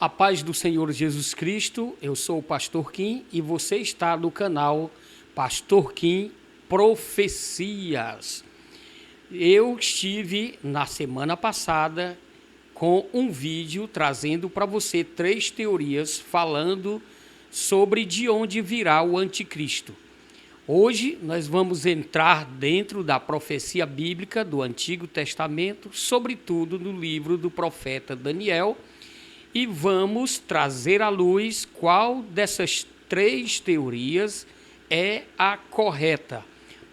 A paz do Senhor Jesus Cristo, eu sou o Pastor Kim e você está no canal Pastor Kim Profecias. Eu estive na semana passada com um vídeo trazendo para você 3 teorias falando sobre de onde virá o anticristo. Hoje nós vamos entrar dentro da profecia bíblica do Antigo Testamento, sobretudo no livro do profeta Daniel, e vamos trazer à luz qual dessas 3 teorias é a correta.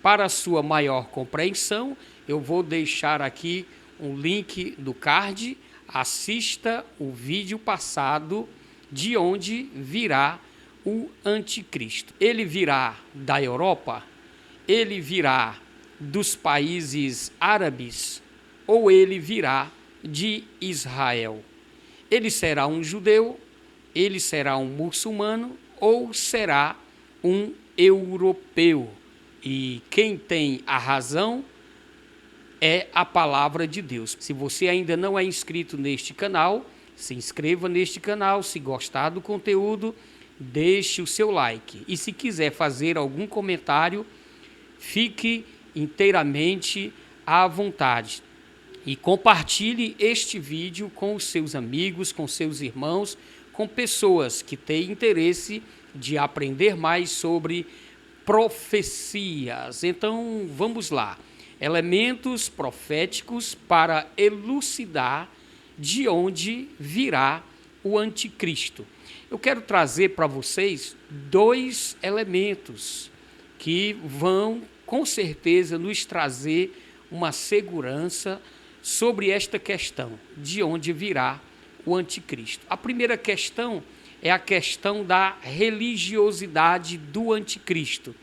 Para sua maior compreensão, eu vou deixar aqui um link do card. Assista o vídeo passado de onde virá o anticristo. Ele virá da Europa? Ele virá dos países árabes? Ou ele virá de Israel? Ele será um judeu, ele será um muçulmano ou será um europeu? E quem tem a razão é a palavra de Deus. Se você ainda não é inscrito neste canal, se inscreva neste canal. Se gostar do conteúdo, deixe o seu like. E se quiser fazer algum comentário, fique inteiramente à vontade. E compartilhe este vídeo com os seus amigos, com seus irmãos, com pessoas que têm interesse de aprender mais sobre profecias. Então, vamos lá. Elementos proféticos para elucidar de onde virá o anticristo. Eu quero trazer para vocês 2 elementos que vão, com certeza, nos trazer uma segurança sobre esta questão, de onde virá o anticristo. A primeira questão é a questão da religiosidade do anticristo,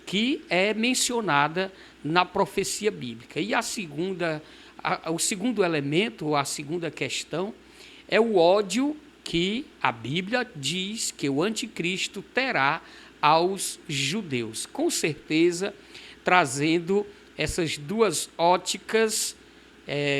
que é mencionada na profecia bíblica. E o segundo elemento, a segunda questão, é o ódio que a Bíblia diz que o anticristo terá aos judeus. Com certeza, trazendo essas 2 óticas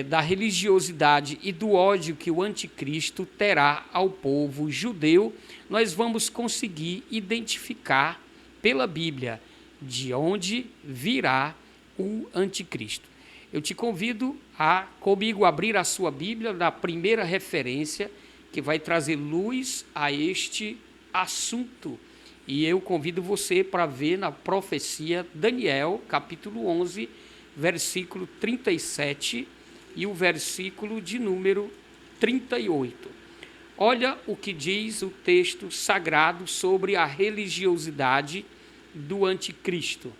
da religiosidade e do ódio que o anticristo terá ao povo judeu, nós vamos conseguir identificar pela Bíblia de onde virá o anticristo. Eu te convido a comigo abrir a sua Bíblia na primeira referência que vai trazer luz a este assunto. E eu convido você para ver na profecia Daniel, capítulo 11, versículo 37 e o versículo de número 38. Olha o que diz o texto sagrado sobre a religiosidade do anticristo.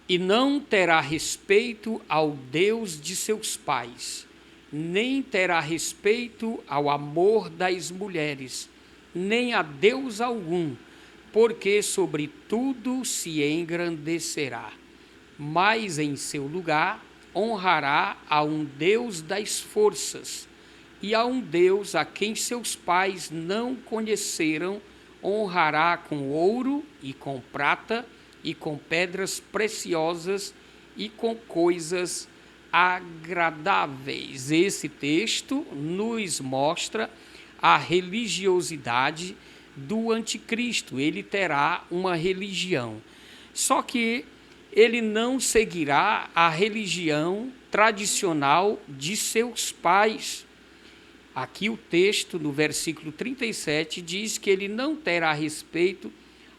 E não terá respeito ao Deus de seus pais, nem terá respeito ao amor das mulheres, nem a Deus algum, porque sobre tudo se engrandecerá. Mas em seu lugar honrará a um Deus das forças, e a um Deus a quem seus pais não conheceram honrará com ouro e com prata e com pedras preciosas e com coisas agradáveis. Esse texto nos mostra a religiosidade do anticristo. Ele terá uma religião, só que ele não seguirá a religião tradicional de seus pais. Aqui o texto, no versículo 37, diz que ele não terá respeito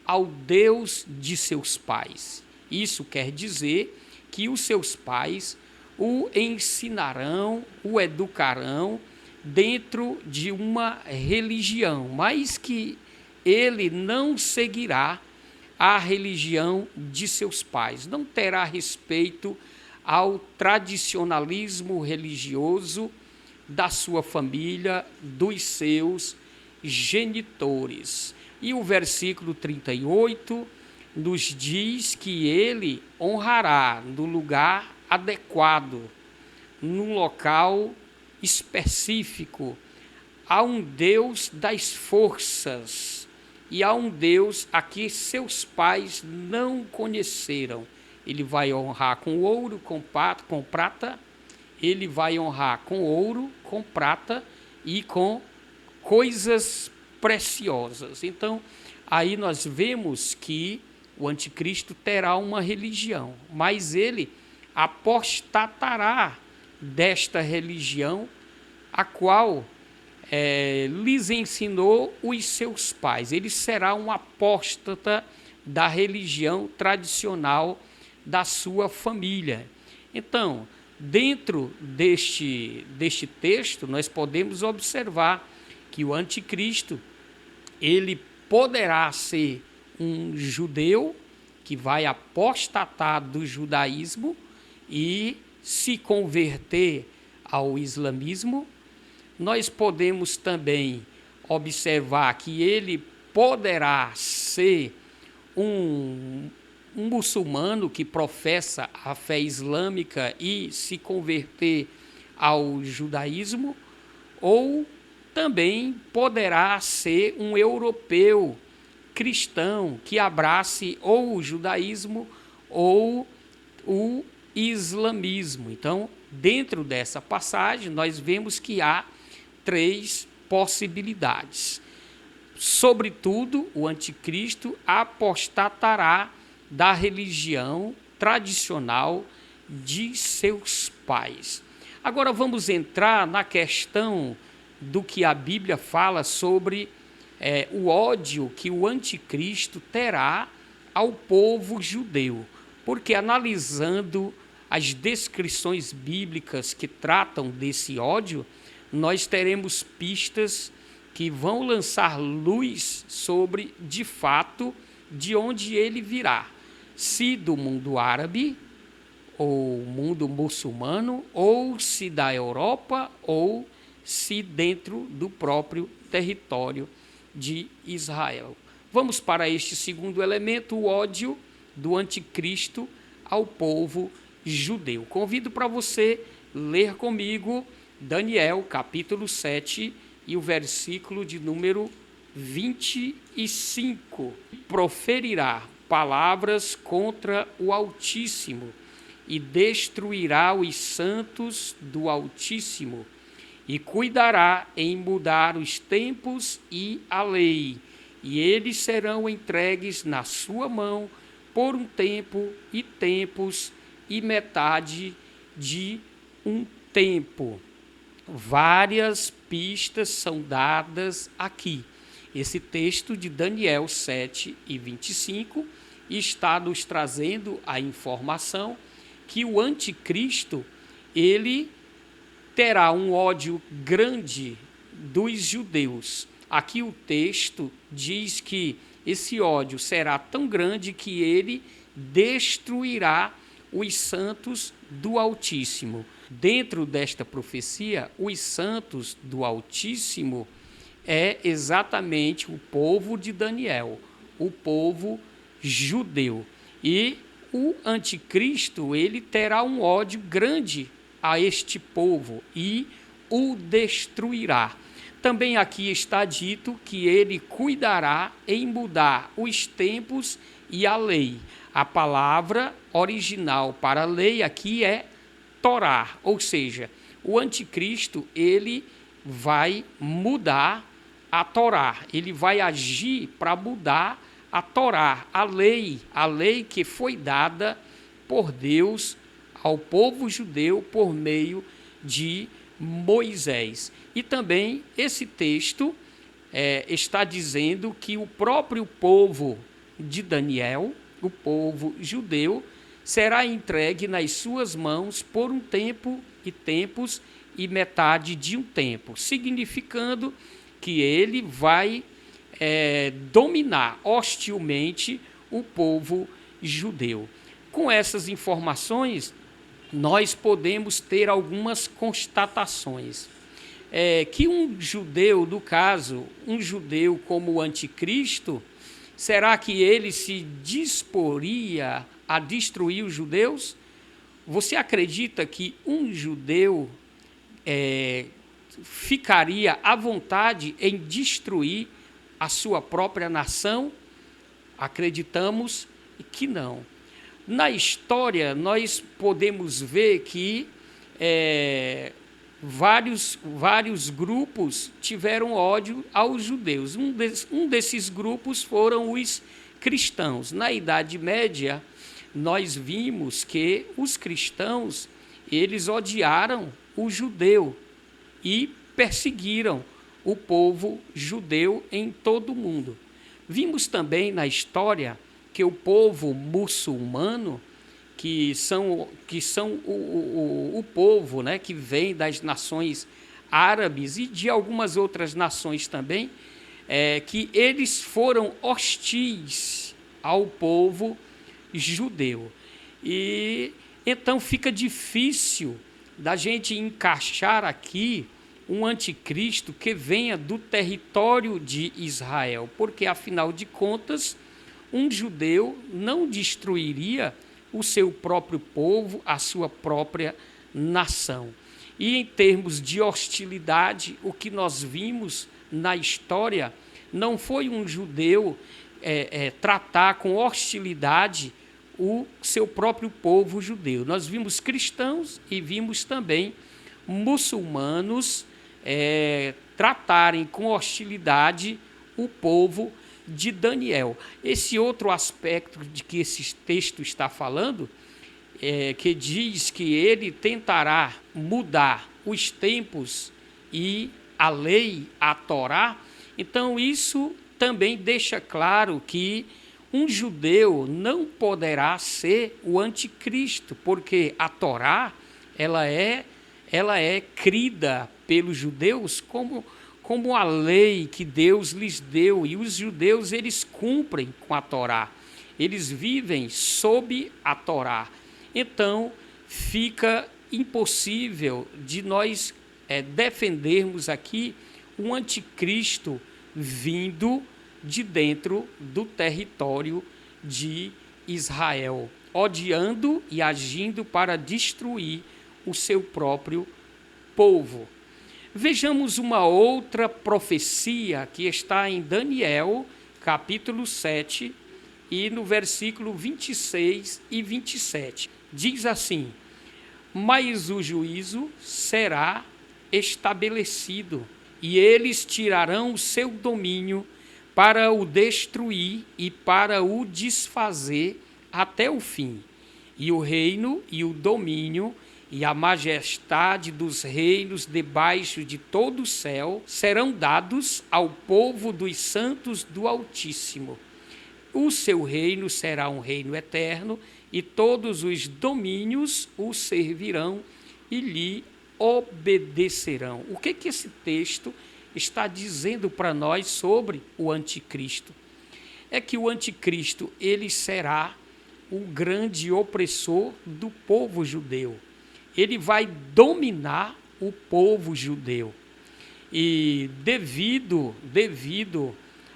ao Deus de seus pais. Isso quer dizer que os seus pais o ensinarão, o educarão dentro de uma religião, mas que ele não seguirá a religião de seus pais, não terá respeito ao tradicionalismo religioso da sua família, dos seus genitores. E o versículo 38 nos diz que ele honrará no lugar adequado, num local específico, a um Deus das forças, e a um Deus a que seus pais não conheceram. Ele vai honrar com ouro, com prata, ele vai honrar com ouro, com prata e com coisas preciosas. Então, aí nós vemos que o anticristo terá uma religião, mas ele apostatará desta religião, a qual lhes ensinou os seus pais. Ele será um apóstata da religião tradicional da sua família. Então, dentro deste texto, nós podemos observar que o anticristo, ele poderá ser um judeu que vai apostatar do judaísmo e se converter ao islamismo. Nós podemos também observar que ele poderá ser um muçulmano que professa a fé islâmica e se converter ao judaísmo, ou também poderá ser um europeu cristão que abrace ou o judaísmo ou o islamismo. Então, dentro dessa passagem, nós vemos que há 3 possibilidades. Sobretudo, o anticristo apostatará da religião tradicional de seus pais. Agora vamos entrar na questão do que a Bíblia fala sobre o ódio que o anticristo terá ao povo judeu. Porque analisando as descrições bíblicas que tratam desse ódio, nós teremos pistas que vão lançar luz sobre, de fato, de onde ele virá. Se do mundo árabe, ou mundo muçulmano, ou se da Europa, ou se dentro do próprio território de Israel. Vamos para este segundo elemento, o ódio do anticristo ao povo judeu. Convido para você ler comigo Daniel, capítulo 7, e o versículo de número 25. Proferirá palavras contra o Altíssimo e destruirá os santos do Altíssimo, e cuidará em mudar os tempos e a lei, e eles serão entregues na sua mão por um tempo e tempos e metade de um tempo. Várias pistas são dadas aqui. Esse texto de Daniel 7 e 25 está nos trazendo a informação que o anticristo, ele terá um ódio grande dos judeus. Aqui o texto diz que esse ódio será tão grande que ele destruirá os santos do Altíssimo. Dentro desta profecia, os santos do Altíssimo é exatamente o povo de Daniel, o povo judeu. E o anticristo, ele terá um ódio grande a este povo e o destruirá. Também aqui está dito que ele cuidará em mudar os tempos e a lei. A palavra original para lei aqui é Torá, ou seja, o anticristo, ele vai mudar a Torá, ele vai agir para mudar a Torá, a lei que foi dada por Deus ao povo judeu por meio de Moisés. E também esse texto está dizendo que o próprio povo de Daniel, o povo judeu, será entregue nas suas mãos por um tempo e tempos e metade de um tempo, significando que ele vai dominar hostilmente o povo judeu. Com essas informações, nós podemos ter algumas constatações. Que um judeu, no caso, um judeu como o anticristo, será que ele se disporia a destruir os judeus? Você acredita que um judeu ficaria à vontade em destruir a sua própria nação? Acreditamos que não. Na história, nós podemos ver que vários grupos tiveram ódio aos judeus. Um desses grupos foram os cristãos. Na Idade Média, nós vimos que os cristãos, eles odiaram o judeu e perseguiram o povo judeu em todo o mundo. Vimos também na história que o povo muçulmano, que são o povo, né, que vem das nações árabes e de algumas outras nações também, que eles foram hostis ao povo judeu. E então fica difícil da gente encaixar aqui um anticristo que venha do território de Israel, porque, afinal de contas, um judeu não destruiria o seu próprio povo, a sua própria nação. E em termos de hostilidade, o que nós vimos na história não foi um judeu tratar com hostilidade o seu próprio povo judeu. Nós vimos cristãos e vimos também muçulmanos tratarem com hostilidade o povo de Daniel. Esse outro aspecto de que esse texto está falando, que diz que ele tentará mudar os tempos e a lei, a Torá, então isso também deixa claro que um judeu não poderá ser o anticristo, porque a Torá ela é crida pelos judeus como a lei que Deus lhes deu, e os judeus eles cumprem com a Torá, eles vivem sob a Torá. Então fica impossível de nós defendermos aqui um anticristo vindo de dentro do território de Israel, odiando e agindo para destruir o seu próprio povo. Vejamos uma outra profecia que está em Daniel, capítulo 7, e no versículo 26 e 27. Diz assim: mas o juízo será estabelecido, e eles tirarão o seu domínio para o destruir e para o desfazer até o fim. E o reino e o domínio e a majestade dos reinos debaixo de todo o céu serão dados ao povo dos santos do Altíssimo. O seu reino será um reino eterno, e todos os domínios o servirão e lhe obedecerão. O que esse texto está dizendo para nós sobre o anticristo? É que o anticristo ele será o grande opressor do povo judeu. Ele vai dominar o povo judeu. E devido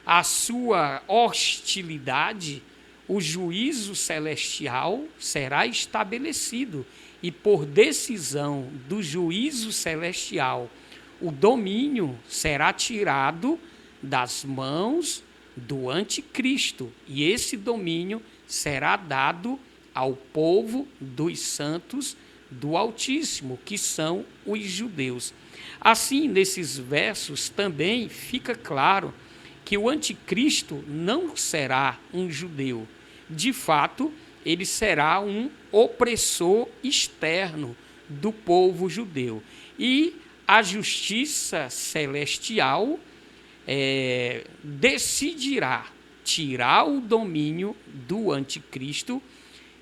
à sua hostilidade, o juízo celestial será estabelecido. E por decisão do juízo celestial, o domínio será tirado das mãos do anticristo. E esse domínio será dado ao povo dos santos do Altíssimo, que são os judeus. Assim, nesses versos também fica claro que o anticristo não será um judeu. De fato, ele será um opressor externo do povo judeu. E a justiça celestial decidirá tirar o domínio do anticristo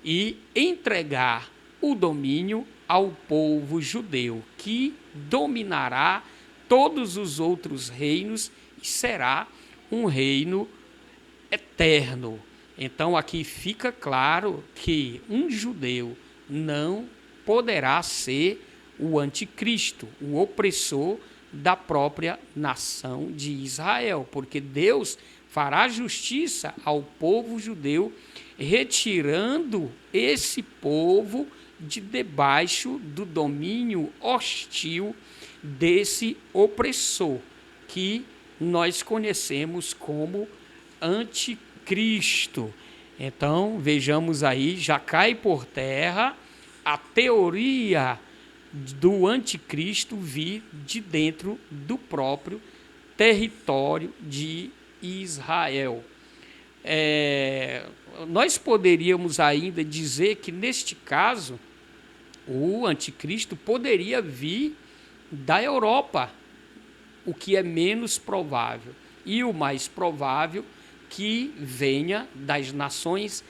e entregar o domínio ao povo judeu, que dominará todos os outros reinos e será um reino eterno. Então aqui fica claro que um judeu não poderá ser o anticristo, o opressor da própria nação de Israel, porque Deus fará justiça ao povo judeu, retirando esse povo de debaixo do domínio hostil desse opressor, que nós conhecemos como anticristo. Então, vejamos aí, já cai por terra a teoria do anticristo vir de dentro do próprio território de Israel. Nós poderíamos ainda dizer que, neste caso, o anticristo poderia vir da Europa, o que é menos provável. E o mais provável que venha das nações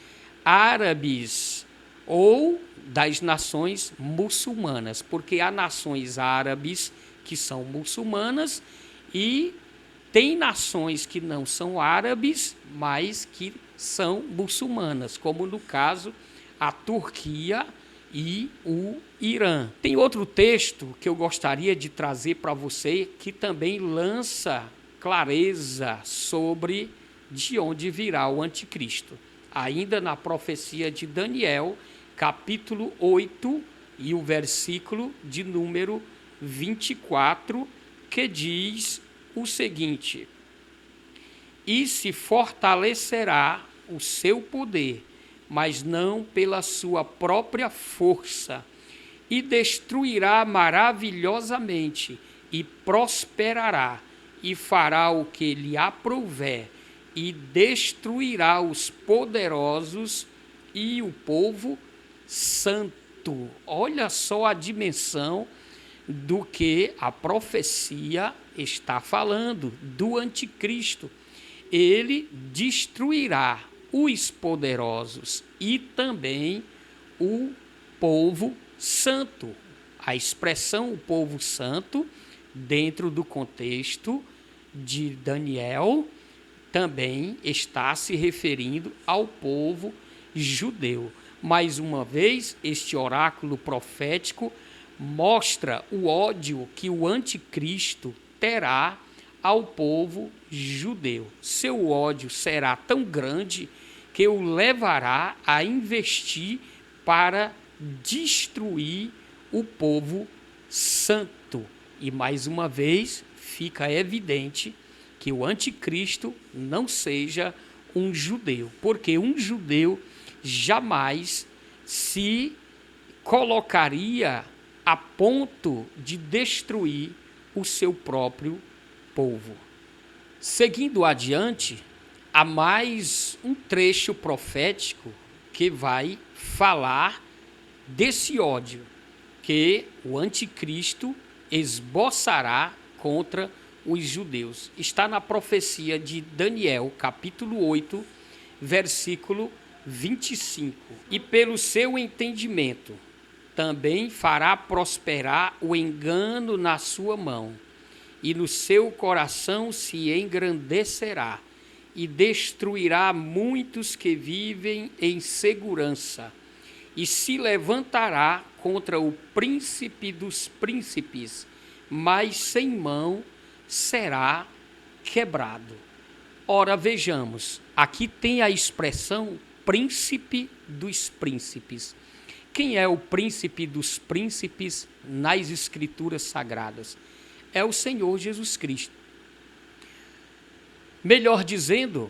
árabes ou das nações muçulmanas, porque há nações árabes que são muçulmanas e tem nações que não são árabes, mas que são muçulmanas, como no caso a Turquia e o Irã. Tem outro texto que eu gostaria de trazer para você que também lança clareza sobre de onde virá o anticristo. Ainda na profecia de Daniel, capítulo 8 e o versículo de número 24, que diz o seguinte: e se fortalecerá o seu poder, mas não pela sua própria força, e destruirá maravilhosamente, e prosperará, e fará o que lhe aprouver, e destruirá os poderosos e o povo santo. Olha só a dimensão do que a profecia está falando, do anticristo. Ele destruirá os poderosos e também o povo santo. A expressão o povo santo, dentro do contexto de Daniel, também está se referindo ao povo judeu. Mais uma vez, este oráculo profético mostra o ódio que o anticristo terá ao povo judeu. Seu ódio será tão grande que o levará a investir para destruir o povo santo. E mais uma vez fica evidente que o anticristo não seja um judeu, porque um judeu jamais se colocaria a ponto de destruir o seu próprio povo. Seguindo adiante, há mais um trecho profético que vai falar desse ódio que o anticristo esboçará contra os judeus. Está na profecia de Daniel, capítulo 8, versículo 25. E pelo seu entendimento também fará prosperar o engano na sua mão, e no seu coração se engrandecerá, e destruirá muitos que vivem em segurança, e se levantará contra o príncipe dos príncipes, mas sem mão será quebrado. Ora, vejamos, aqui tem a expressão príncipe dos príncipes. Quem é o príncipe dos príncipes nas escrituras sagradas? É o Senhor Jesus Cristo. Melhor dizendo,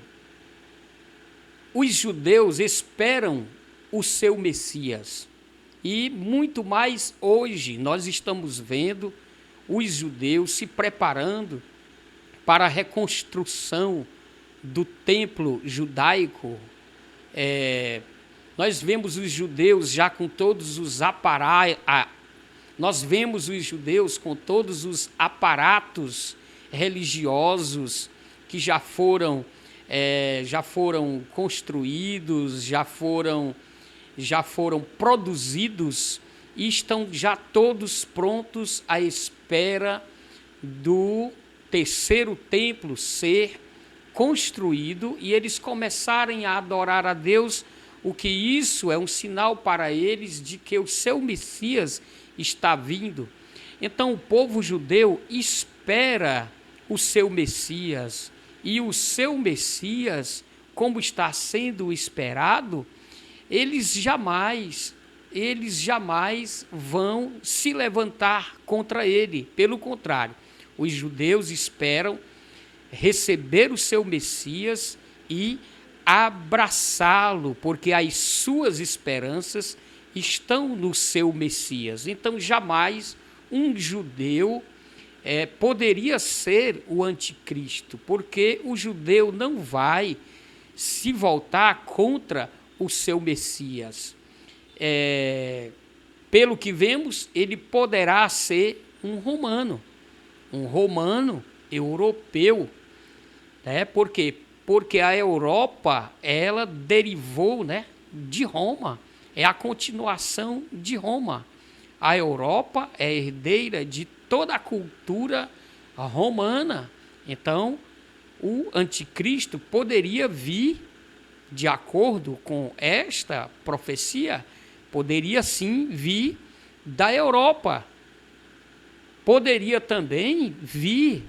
os judeus esperam o seu Messias. E muito mais hoje nós estamos vendo os judeus se preparando para a reconstrução do templo judaico. Nós vemos os judeus já com todos os aparatos religiosos que já foram construídos, já foram produzidos e estão já todos prontos à espera do terceiro templo ser construído e eles começarem a adorar a Deus, o que isso é um sinal para eles de que o seu Messias está vindo. Então o povo judeu espera o seu Messias, e o seu Messias, como está sendo esperado, eles jamais vão se levantar contra ele. Pelo contrário, os judeus esperam receber o seu Messias e abraçá-lo, porque as suas esperanças estão no seu Messias. Então, jamais um judeu poderia ser o anticristo, porque o judeu não vai se voltar contra o seu Messias. Pelo que vemos, ele poderá ser um romano europeu. Por quê? Porque a Europa, ela derivou, de Roma, é a continuação de Roma. A Europa é herdeira de toda a cultura romana. Então, o anticristo poderia vir, de acordo com esta profecia, poderia sim vir da Europa. Poderia também vir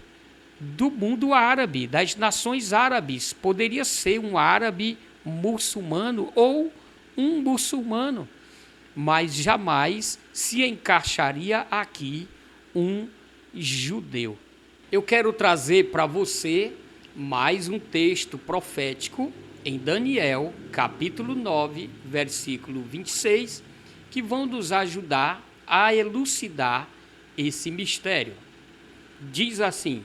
do mundo árabe, das nações árabes. Poderia ser um árabe muçulmano ou um muçulmano, mas jamais se encaixaria aqui um judeu. Eu quero trazer para você mais um texto profético em Daniel, capítulo 9, versículo 26, que vão nos ajudar a elucidar esse mistério. Diz assim: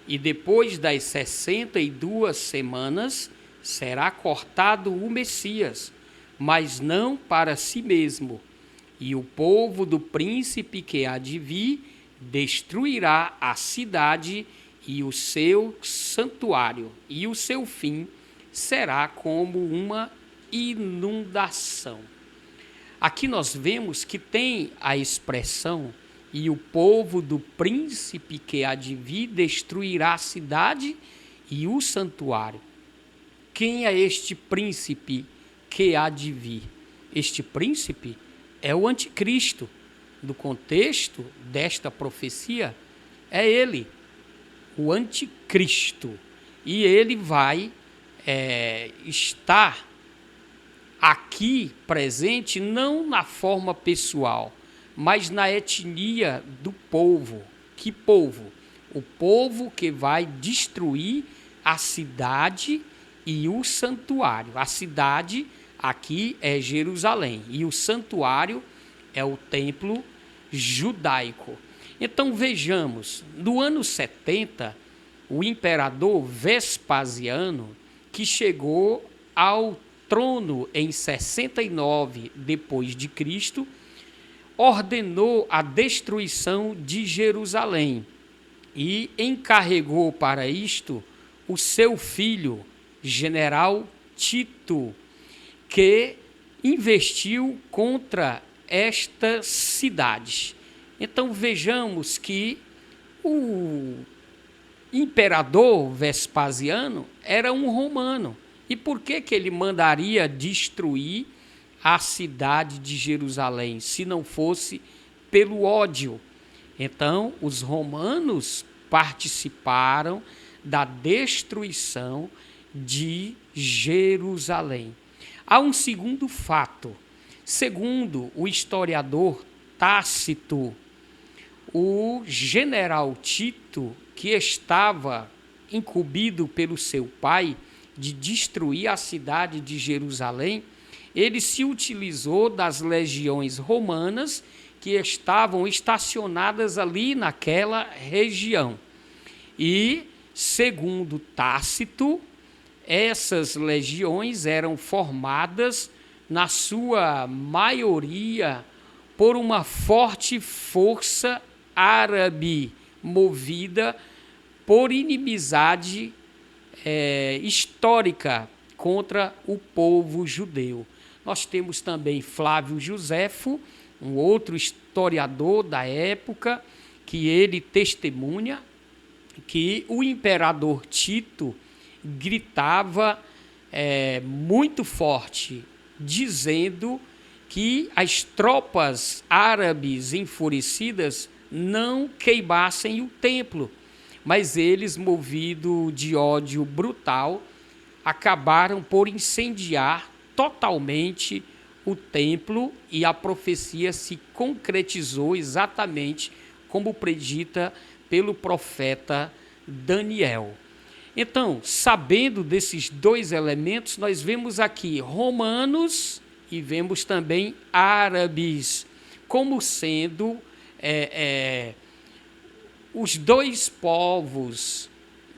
e depois das 62 semanas será cortado o Messias, mas não para si mesmo, e o povo do príncipe que há de vir destruirá a cidade e o seu santuário, e o seu fim será como uma inundação. Aqui nós vemos que tem a expressão e o povo do príncipe que há de vir destruirá a cidade e o santuário. Quem é este príncipe que há de vir? Este príncipe é o anticristo. No contexto desta profecia, é ele, o anticristo. E ele vai estar aqui presente não na forma pessoal, mas na etnia do povo. Que povo? O povo que vai destruir a cidade e o santuário. A cidade aqui é Jerusalém e o santuário é o templo judaico. Então vejamos, no ano 70, o imperador Vespasiano, que chegou ao trono em 69 depois de Cristo, ordenou a destruição de Jerusalém e encarregou para isto o seu filho, general Tito, que investiu contra estas cidades. Então vejamos que o imperador Vespasiano era um romano. E por que ele mandaria destruir a cidade de Jerusalém, se não fosse pelo ódio? Então, os romanos participaram da destruição de Jerusalém. Há um segundo fato. Segundo o historiador Tácito, o general Tito, que estava incumbido pelo seu pai de destruir a cidade de Jerusalém, ele se utilizou das legiões romanas que estavam estacionadas ali naquela região. E, segundo Tácito, essas legiões eram formadas, na sua maioria, por uma forte força árabe, movida por inimizade histórica contra o povo judeu. Nós temos também Flávio Joséfo, um outro historiador da época, que ele testemunha que o imperador Tito gritava muito forte, dizendo que as tropas árabes enfurecidas não queimassem o templo, mas eles, movidos de ódio brutal, acabaram por incendiar totalmente o templo, e a profecia se concretizou exatamente como predita pelo profeta Daniel. Então, sabendo desses dois elementos, nós vemos aqui romanos e vemos também árabes, como sendo os dois povos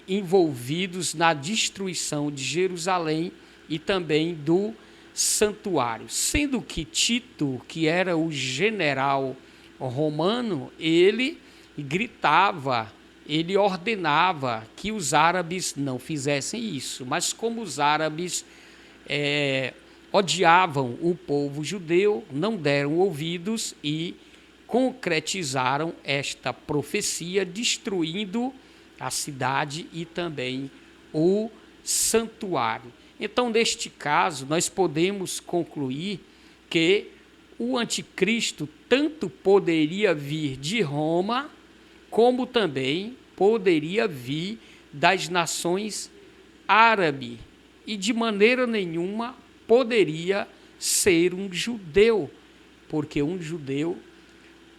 envolvidos na destruição de Jerusalém e também do santuário. Sendo que Tito, que era o general romano, ele gritava, ele ordenava que os árabes não fizessem isso. Mas como os árabes odiavam o povo judeu, não deram ouvidos e concretizaram esta profecia, destruindo a cidade e também o santuário. Então, neste caso, nós podemos concluir que o anticristo tanto poderia vir de Roma, como também poderia vir das nações árabes, e de maneira nenhuma poderia ser um judeu, porque um judeu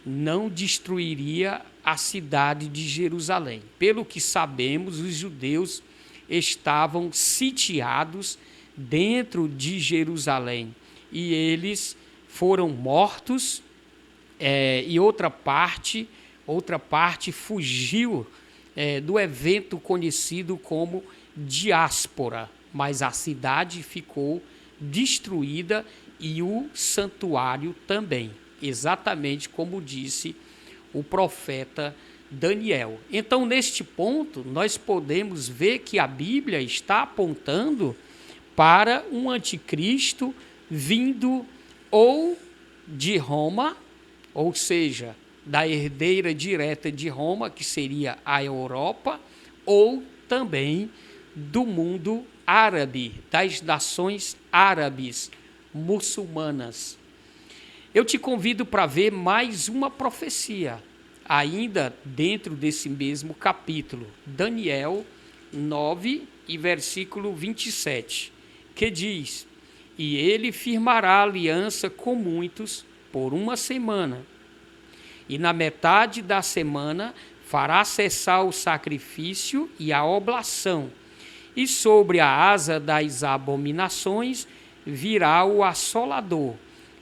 não destruiria a cidade de Jerusalém. Pelo que sabemos, os judeus estavam sitiados dentro de Jerusalém e eles foram mortos, e outra parte fugiu do evento conhecido como diáspora, mas a cidade ficou destruída e o santuário também, exatamente como disse o profeta Daniel. Então, neste ponto, nós podemos ver que a Bíblia está apontando para um anticristo vindo ou de Roma, ou seja, da herdeira direta de Roma, que seria a Europa, ou também do mundo árabe, das nações árabes muçulmanas. Eu te convido para ver mais uma profecia, ainda dentro desse mesmo capítulo, Daniel 9 e versículo 27, que diz: e ele firmará aliança com muitos por uma semana, e na metade da semana fará cessar o sacrifício e a oblação, e sobre a asa das abominações virá o assolador,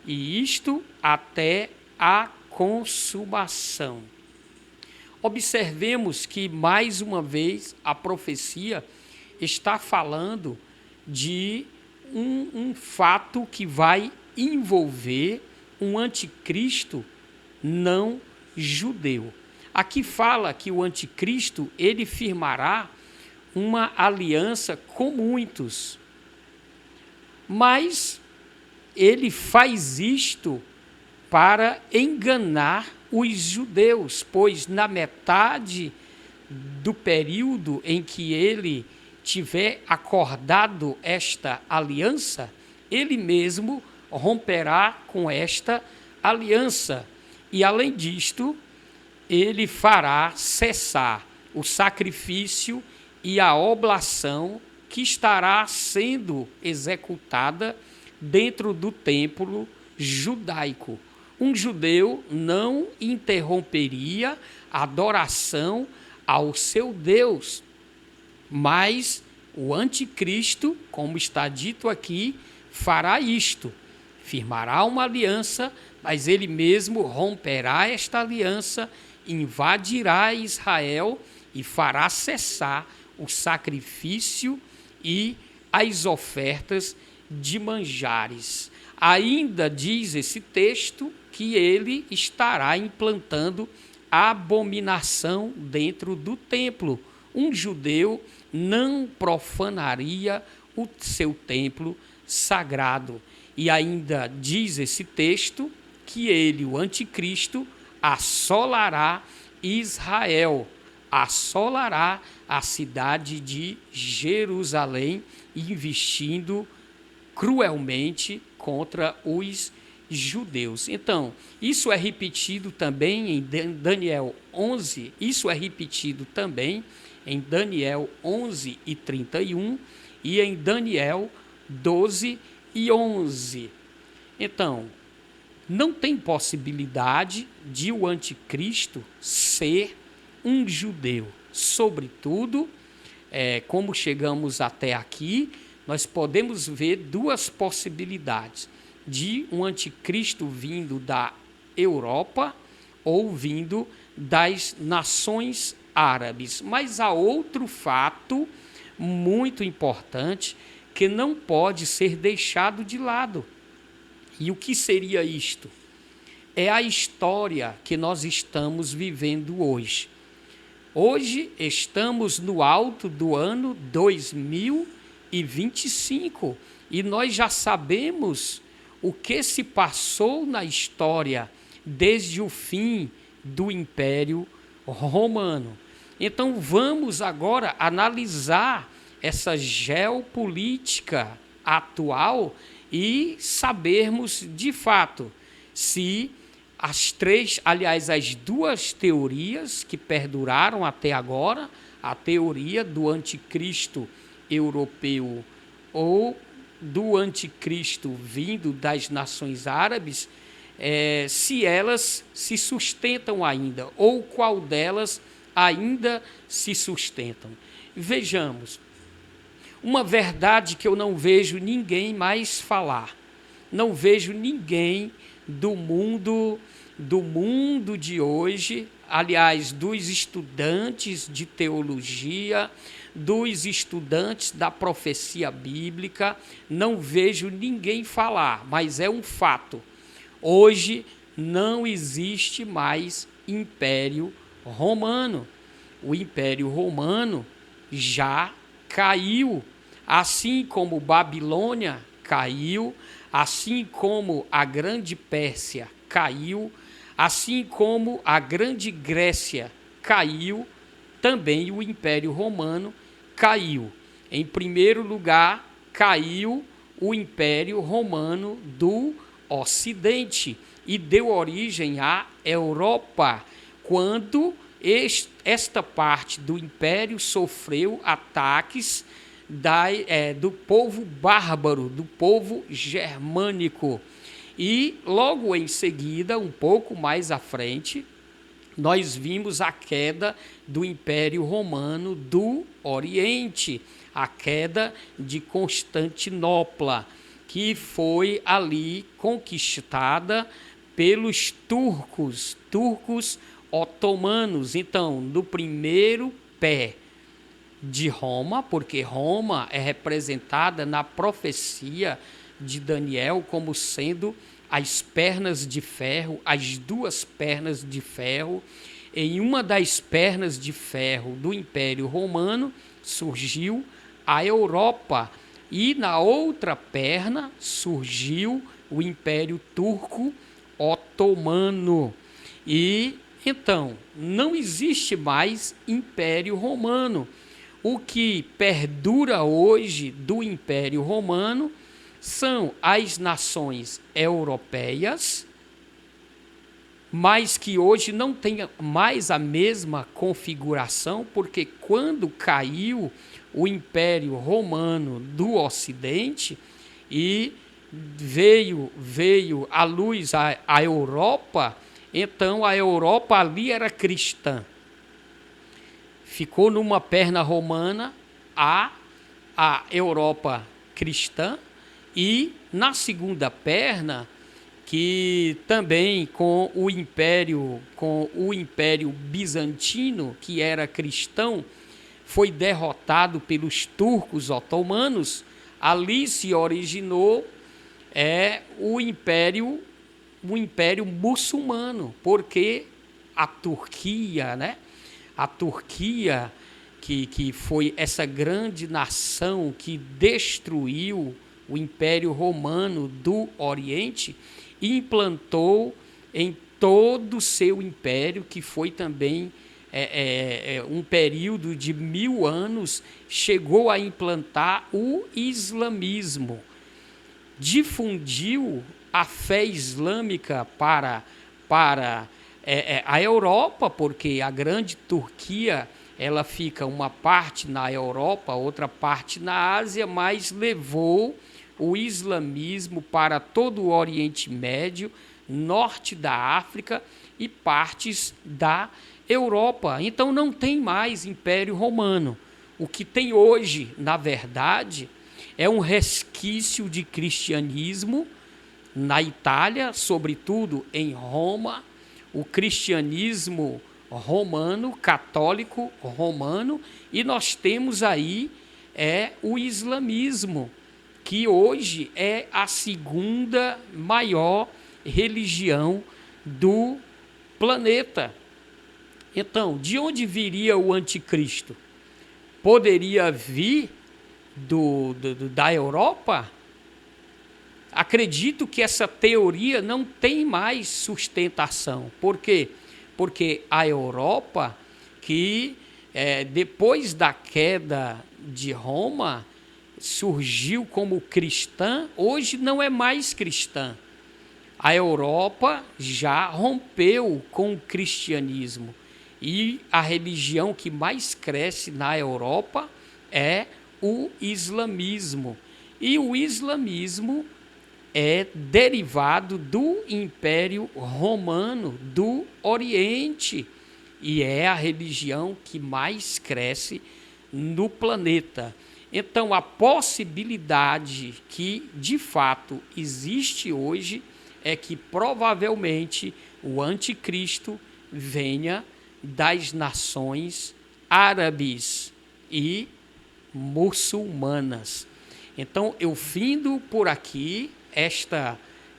e isto até a consumação. Observemos que, mais uma vez, a profecia está falando de um fato que vai envolver um anticristo não judeu. Aqui fala que o anticristo, ele firmará uma aliança com muitos, mas ele faz isto para enganar os judeus, pois na metade do período em que ele tiver acordado esta aliança, ele mesmo romperá com esta aliança. E, além disto, ele fará cessar o sacrifício e a oblação que estará sendo executada dentro do templo judaico. Um judeu não interromperia a adoração ao seu Deus, mas o anticristo, como está dito aqui, fará isto, firmará uma aliança, mas ele mesmo romperá esta aliança, invadirá Israel e fará cessar o sacrifício e as ofertas de manjares. Ainda diz esse texto que ele estará implantando a abominação dentro do templo. Um judeu não profanaria o seu templo sagrado. E ainda diz esse texto que ele, o anticristo, assolará Israel, assolará a cidade de Jerusalém, investindo cruelmente contra os judeus. Então, isso é repetido também em Daniel 11, isso é repetido também em Daniel 11 e 31 e em Daniel 12 e 11. Então, não tem possibilidade de o anticristo ser um judeu. Sobretudo, como chegamos até aqui, nós podemos ver duas possibilidades. de um anticristo vindo da Europa ou vindo das nações árabes. Mas há outro fato muito importante que não pode ser deixado de lado. E o que seria isto? É a história que nós estamos vivendo hoje. Hoje estamos no alto do ano 2025 e nós já sabemos o que se passou na história desde o fim do Império Romano. Então vamos agora analisar essa geopolítica atual e sabermos de fato se as duas teorias que perduraram até agora, a teoria do anticristo europeu ou do anticristo vindo das nações árabes, se elas se sustentam ainda, ou qual delas ainda se sustentam. Vejamos, uma verdade que eu não vejo ninguém mais falar, não vejo ninguém do mundo de hoje, aliás, dos estudantes de teologia, dos estudantes da profecia bíblica, não vejo ninguém falar, mas é um fato. Hoje não existe mais Império Romano. O Império Romano já caiu, assim como Babilônia caiu, assim como a Grande Pérsia caiu, assim como a Grande Grécia caiu, também o Império Romano caiu. Em primeiro lugar, caiu o Império Romano do Ocidente e deu origem à Europa, quando esta parte do Império sofreu ataques do povo bárbaro, do povo germânico. E logo em seguida, um pouco mais à frente, nós vimos a queda do Império Romano do Oriente, a queda de Constantinopla, que foi ali conquistada pelos turcos otomanos. Então, no primeiro pé de Roma, porque Roma é representada na profecia de Daniel como sendo as pernas de ferro, as duas pernas de ferro. Em uma das pernas de ferro do Império Romano surgiu a Europa e na outra perna surgiu o Império Turco Otomano. E então não existe mais Império Romano. O que perdura hoje do Império Romano são as nações europeias, mas que hoje não tem mais a mesma configuração, porque quando caiu o Império Romano do Ocidente e veio à luz a Europa, então a Europa ali era cristã. Ficou numa perna romana a Europa cristã, e na segunda perna, que também com o Império Bizantino, que era cristão, foi derrotado pelos turcos otomanos, ali se originou o Império muçulmano, porque a Turquia, né? A Turquia, que foi essa grande nação que destruiu o Império Romano do Oriente, implantou em todo o seu império, que foi também um período de 1000 anos, chegou a implantar o islamismo. Difundiu a fé islâmica para a Europa, porque a grande Turquia ela fica uma parte na Europa, outra parte na Ásia, mas levou o islamismo para todo o Oriente Médio, norte da África e partes da Europa. Então não tem mais Império Romano. O que tem hoje, na verdade, é um resquício de cristianismo na Itália, sobretudo em Roma, o cristianismo romano, católico romano, e nós temos aí o islamismo, que hoje é a segunda maior religião do planeta. Então, de onde viria o anticristo? Poderia vir da Europa? Acredito que essa teoria não tem mais sustentação. Por quê? Porque a Europa, que depois da queda de Roma, surgiu como cristã, hoje não é mais cristã. A Europa já rompeu com o cristianismo. E a religião que mais cresce na Europa é o islamismo. E o islamismo é derivado do Império Romano do Oriente e é a religião que mais cresce no planeta. Então, a possibilidade que, de fato, existe hoje é que, provavelmente, o anticristo venha das nações árabes e muçulmanas. Então, eu findo por aqui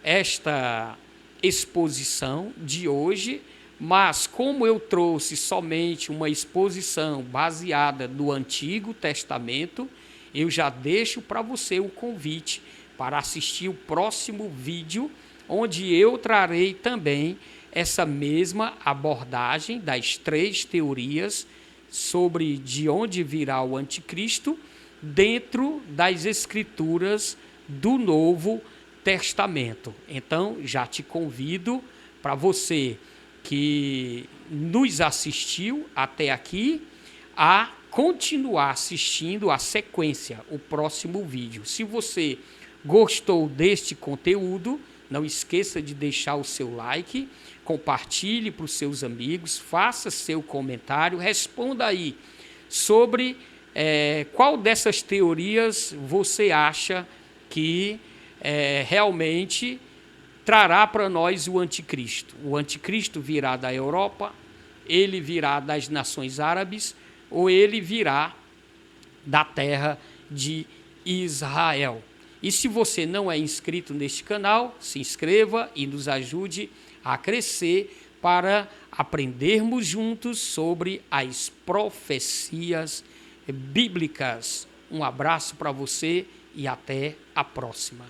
esta exposição de hoje, mas como eu trouxe somente uma exposição baseada no Antigo Testamento, eu já deixo para você o convite para assistir o próximo vídeo, onde eu trarei também essa mesma abordagem das 3 teorias sobre de onde virá o anticristo dentro das escrituras do Novo Testamento. Então, já te convido para você que nos assistiu até aqui a continuar assistindo a sequência, o próximo vídeo. Se você gostou deste conteúdo, não esqueça de deixar o seu like, compartilhe para os seus amigos, faça seu comentário, responda aí sobre qual dessas teorias você acha que realmente trará para nós o anticristo. O anticristo virá da Europa, ele virá das nações árabes ou ele virá da terra de Israel. E se você não é inscrito neste canal, se inscreva e nos ajude a crescer para aprendermos juntos sobre as profecias bíblicas. Um abraço para você e até a próxima.